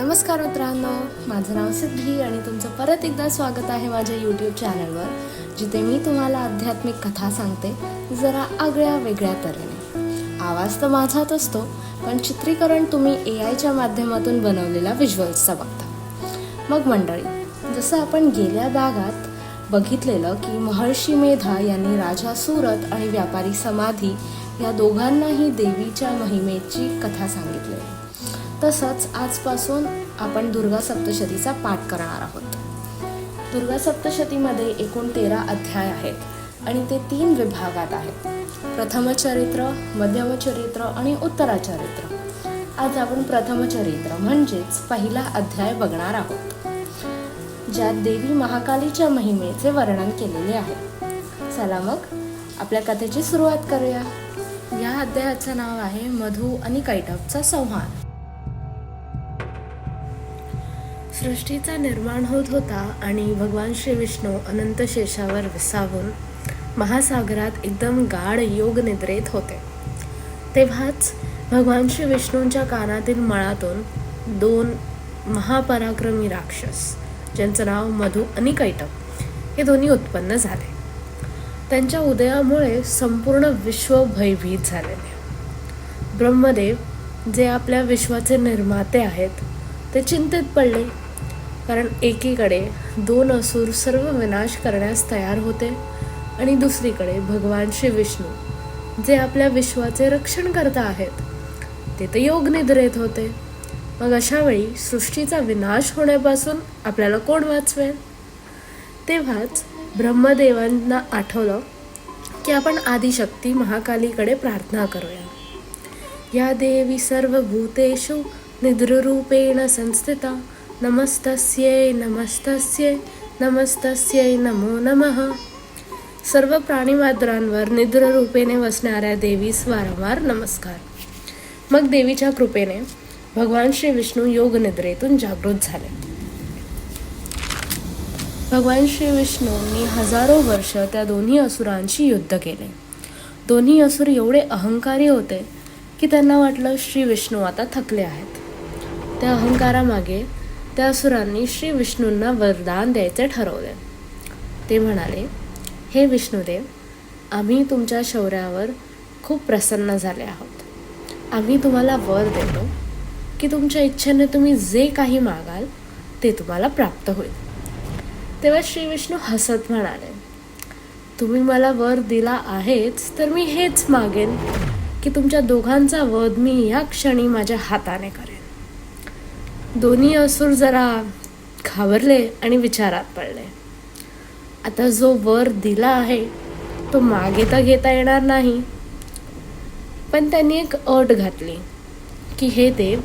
नमस्कार मित्रांनो, माझं नाव सिद्धी आणि तुमचं परत एकदा स्वागत आहे माझ्या यूट्यूब चॅनलवर, जिथे मी तुम्हाला आध्यात्मिक कथा सांगते जरा आगळ्या वेगळ्या तऱ्हेने. आवाज तर माझाच असतो, पण चित्रीकरण तुम्ही AI च्या माध्यमातून बनवलेला व्हिज्युअल्सचा बघता. मग मंडळी, जसं आपण गेल्या भागात बघितलेलं की महर्षी मेधा यांनी राजा सुरत आणि व्यापारी समाधी या दोघांनाही देवीच्या महिमेची कथा सांगितलेली, तसंच आजपासून आपण दुर्गा सप्तशतीचा पाठ करणार आहोत. दुर्गा सप्तशतीमध्ये एकूण 13 अध्याय आहेत आणि ते 3 विभागात आहेत: प्रथमचरित्र, मध्यमचरित्र आणि उत्तराचरित्र. आज आपण प्रथमचरित्र म्हणजेच पहिला अध्याय बघणार आहोत, ज्यात देवी महाकालीच्या महिमेचे वर्णन केलेले आहे. चला मग आपल्या कथेची सुरुवात करूया. या अध्यायाचं नाव आहे मधु आणि कैटभचा संहार. सृष्टीचा निर्माण होत होता आणि भगवान श्री विष्णू अनंत शेषावर विसावून महासागरात एकदम गाढ योग निद्रेत होते. तेव्हाच भगवान श्री विष्णूंच्या कानातील मळातून 2 महापराक्रमी राक्षस, ज्यांचं नाव मधु आणि कैटभ, हे दोन्ही उत्पन्न झाले. त्यांच्या उदयामुळे संपूर्ण विश्व भयभीत झालेले. ब्रह्मदेव, जे आपल्या विश्वाचे निर्माते आहेत, ते चिंतेत पडले, कारण एकीकडे 2 असुर सर्व विनाश करण्यास तयार होते आणि दुसरीकडे भगवान श्री विष्णू, जे आपल्या विश्वाचे रक्षण करता आहेत, ते तर योग निद्रेत होते. मग अशा वेळी सृष्टीचा विनाश होण्यापासून आपल्याला कोण वाचवेल? तेव्हाच ब्रह्मदेवांना आठवलं की आपण आदिशक्ती महाकालीकडे प्रार्थना करूया. या देवी सर्वभूतेषु निद्ररूपेण संस्थिता, नमस्तस्यै नमस्तस्यै नमस्तस्यै नमो नमः. सर्व प्राणीमात्रांवर निद्ररूपेने वसणाऱ्या देवीस वारंवार नमस्कार. मग देवीच्या कृपेने भगवान श्री विष्णू योग निद्रेतून जागृत झाले. भगवान श्री विष्णूंनी हजारो वर्ष त्या दोन्ही असुरांशी युद्ध केले. दोन्ही असुर एवढे अहंकारी होते की त्यांना वाटलं श्री विष्णू आता थकले आहेत. त्या अहंकारामागे त्या असुरांनी श्री विष्णूंना वरदान द्यायचे ठरवले. ते म्हणाले, हे विष्णुदेव, आम्ही तुमच्या शौर्यावर खूप प्रसन्न झाले आहोत. आम्ही तुम्हाला वर देतो की तुमच्या इच्छेने तुम्ही जे काही मागाल ते तुम्हाला प्राप्त होईल. तेव्हा श्री विष्णू हसत म्हणाले, तुम्ही मला वर दिला आहेच, तर मी हेच मागेन की तुमच्या दोघांचा वध मी या क्षणी माझ्या हाताने करेन. दोन्ही असुर जरा घाबरले आणि विचारात पडले. आता जो वर दिला आहे तो मागे तर घेता येणार नाही, पण त्यांनी एक अट घातली की हे देव,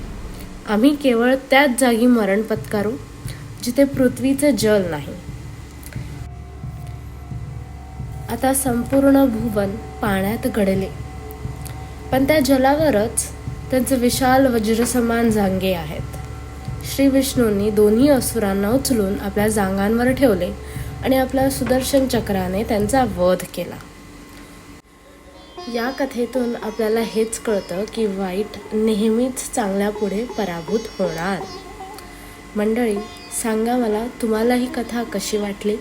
आम्ही केवळ त्याच जागी मरण पत्करू जिथे पृथ्वीचे जल नाही. आता संपूर्ण भुवन पाण्यात गडले, पण त्या जलावरच त्यांचे विशाल वज्रसमान जांघे आहेत. श्री विष्णूंनी दोन्ही असुरांना उचलून आपल्या जांघांवर ठेवले आणि आपल्या सुदर्शन चक्राने त्यांचा वध केला. या कथेतून आपल्याला हेच कळतं की वाईट नेहमीच चांगल्या पुढे पराभूत होणार. मंडळी, सांगा मला तुम्हाला ही कथा कशी वाटली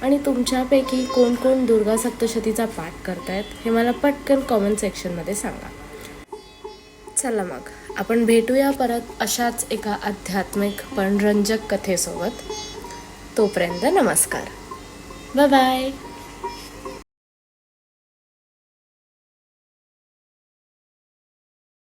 आणि तुमच्यापैकी कोण कोण दुर्गा सप्तशतीचा पाठ करतायत हे मला पटकन कॉमेंट सेक्शनमध्ये सांगा. चला मग आपण भेटूया परत अशाच एका आध्यात्मिक पण रंजक कथेसोबत. तोपर्यंत नमस्कार, बाय बाय.